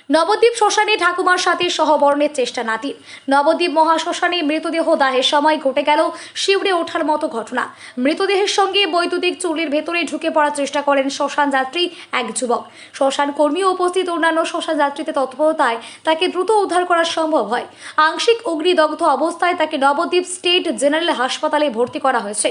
নবদ্বীপ শ্মশানে ঠাকুমার সাথে সহবর্ণের চেষ্টা নাতির। নবদ্বীপ মহাশ্মশানে মৃতদেহ দাহের সময় ঘটে গেল শিউরে ওঠার মতো ঘটনা। মৃতদেহের সঙ্গে বৈদ্যুতিক চুল্লির ভেতরে ঢুকে পড়ার চেষ্টা করেন শ্মশান যাত্রী এক যুবক। শ্মশান কর্মী ও উপস্থিত অন্যান্য শ্মশান যাত্রীদের তৎপরতায় তাকে দ্রুত উদ্ধার করা সম্ভব হয়। আংশিক অগ্নিদগ্ধ অবস্থায় তাকে নবদ্বীপ স্টেট জেনারেল হাসপাতালে ভর্তি করা হয়েছে।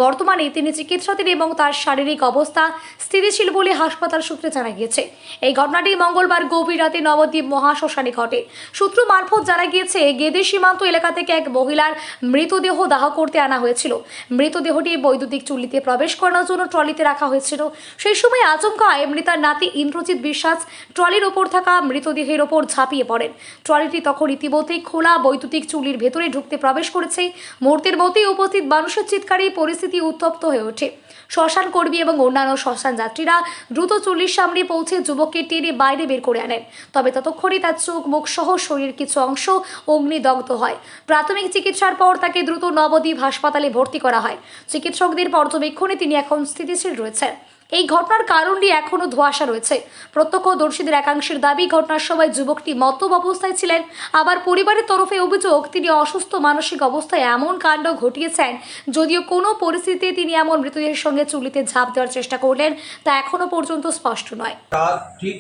বর্তমানে তিনি চিকিৎসাধীন এবং তার শারীরিক অবস্থা স্থিতিশীল বলে হাসপাতাল সূত্রে জানা গিয়েছে। এই ঘটনাটি মঙ্গলবার গভীর রাতে নবদ্বীপ মহাশ্মশানে ঘটে। সূত্র মারফত জানা গিয়েছে, গেদে সীমান্ত এলাকা থেকে এক মহিলার মৃতদেহ দাহ করতে আনা হয়েছিল। মৃতদেহটি বৈদ্যুতিক চুল্লিতে প্রবেশ করানোর জন্য ট্রলিতে রাখা হয়েছিল। সেই সময় আচমকায় মৃতার নাতি ইন্দ্রজিৎ বিশ্বাস ট্রলির ওপর থাকা মৃতদেহের ওপর ঝাঁপিয়ে পড়েন। ট্রলিটি তখন ইতিমধ্যেই খোলা বৈদ্যুতিক চুল্লির ভেতরে ঢুকতে প্রবেশ করেছে। মুহূর্তের মধ্যেই উপস্থিত মানুষের চিৎকারে পরিস্থিতি উত্তপ্ত হয়ে ওঠে। শ্মশান কর্মী এবং অন্যান্য শ্মশান যাত্রীরা দ্রুত চুল্লির সামনে পৌঁছে যুবককে টেনে বাইরে বের করে আনেন। তবে ততক্ষণে তার চোখ মুখ সহ শরীরের কিছু অংশ অগ্নিদগ্ধ হয়। প্রাথমিক চিকিৎসার পর তাকে দ্রুত নবদ্বীপ হাসপাতালে ভর্তি করা হয়। চিকিৎসকদের পর্যবেক্ষণে তিনি এখন স্থিতিশীল রয়েছেন। এই ঘটনার কারণ নিয়ে এখনও ধোঁয়াশা রয়েছে। প্রত্যক্ষদর্শীদের একাংশের দাবি, ঘটনার সময় যুবকটি মদ্যপ অবস্থায় ছিলেন। আবার পরিবারের তরফে অভিযোগ, তিনি অসুস্থ মানসিক অবস্থায় এমন কাণ্ড ঘটিয়েছেন। যদিও কোনো পরিস্থিতিতে তিনি এমন মৃতদেহের সঙ্গে চুল্লিতে ঝাঁপ দেওয়ার চেষ্টা করলেন তা এখনও পর্যন্ত স্পষ্ট নয়। রাত ঠিক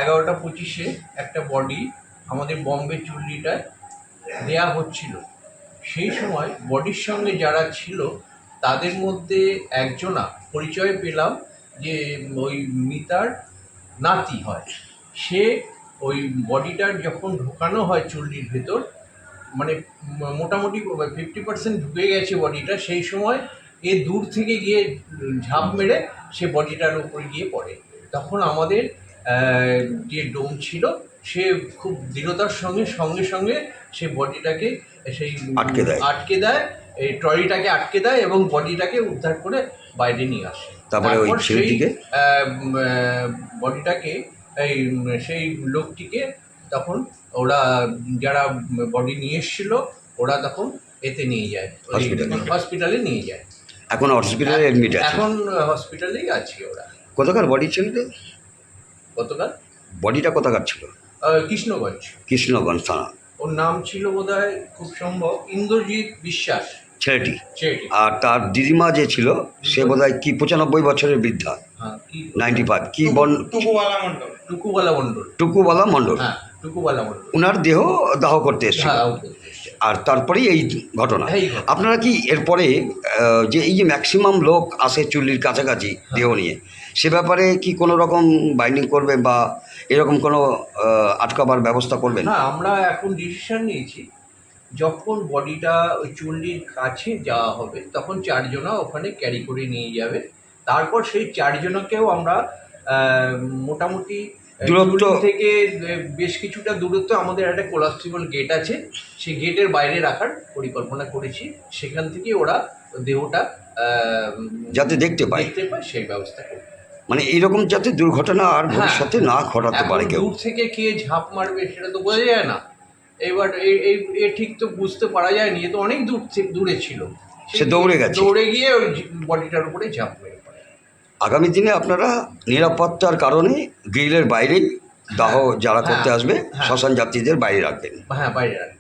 11:25-এ একটা বডি আমাদের বম্বে চুল্লিটায় দেয়া হচ্ছিল। সেই সময় বডির সঙ্গে যারা ছিল তাদের মধ্যে একজনা পরিচয় পেলাম যে ওই মিতার নাতি হয়। সে ওই বডিটার যখন ঢোকানো হয় চুল্লির ভেতর, মানে মোটামুটি 50% ঢুকে গেছে বডিটা, সেই সময় এ দূর থেকে গিয়ে ঝাঁপ মেরে সে বডিটার উপরে গিয়ে পড়ে। তখন আমাদের যে ডোম ছিল সে খুব দৃঢ়তার সঙ্গে সঙ্গে সে বডিটাকে সেই আটকে দেয়, এই ট্রলিটাকে আটকে দেয় এবং বডিটাকে উদ্ধার করে বাইরে নিয়ে আসে। তারপরে ওই ছেলেটিকে বডিটাকে সেই লোকটিকে তখন ওরা যারা বডি নিয়ে এসেছিল ওরা তখন এতে নিয়ে যায়, হসপিটালে নিয়ে যায়। এখন হসপিটালে এডমিট আছে? এখন হসপিটালেই আছে ওরা। কোথাকার বডি ছিল? কতকার বডিটা কোথাকার ছিল? কৃষ্ণগঞ্জ থানা। ওর নাম ছিল বোধহয়, খুব সম্ভব, ইন্দ্রজিৎ বিশ্বাস ছেলেটি। আর তার দিদিমা যে ছিল সে বোধহয় কি 95 বছরের বৃদ্ধা। 95 কি টুকুবালা মণ্ডল। ওনার দেহ দাহ করতে এসেছিল। আর তারপরেই এই ঘটনা। আপনারা কি এরপরে যে এই যে ম্যাক্সিমাম লোক আসে চুল্লির কাছাকাছি দেহ নিয়ে, সে ব্যাপারে কি কোনো রকম বাইন্ডিং করবে বা এরকম কোনো আটকাবার ব্যবস্থা করবেন? হ্যাঁ, আমরা এখন ডিসিশন নিয়েছি, যখন বডিটা ওই চুল্লির কাছে যাওয়া হবে তখন 4 জনা ওখানে ক্যারি করে নিয়ে যাবে। তারপর সেই 4 জনাকেও আমরা মোটামুটি দূরত্ব থেকে বেশ কিছুটা দূরত্ব, আমাদের একটা কোলাপসিবল গেট আছে, সেই গেটের বাইরে রাখার পরিকল্পনা করেছি। সেখান থেকে ওরা দেহটা যাতে দেখতে পায় সেই ব্যবস্থা করবে। মানে এইরকম যাতে দুর্ঘটনা আর ভবিষ্যতে না ঘটাতে পারে কেউ। দূর থেকে কে ঝাঁপ মারবে সেটা তো বোঝা যায় না। এবার এই ঠিক তো বুঝতে পারা যায়নি, এ তো অনেক দূরে ছিল, সে দৌড়ে গিয়ে ওই বডিটার উপরে ঝাঁপ মেরে পড়ে। আগামী দিনে আপনারা নিরাপত্তার কারণে গ্রিলের বাইরেই দাহ যারা করতে আসবে শ্মশান যাত্রীদের বাইরে রাখবেন। হ্যাঁ, বাইরে রাখবেন।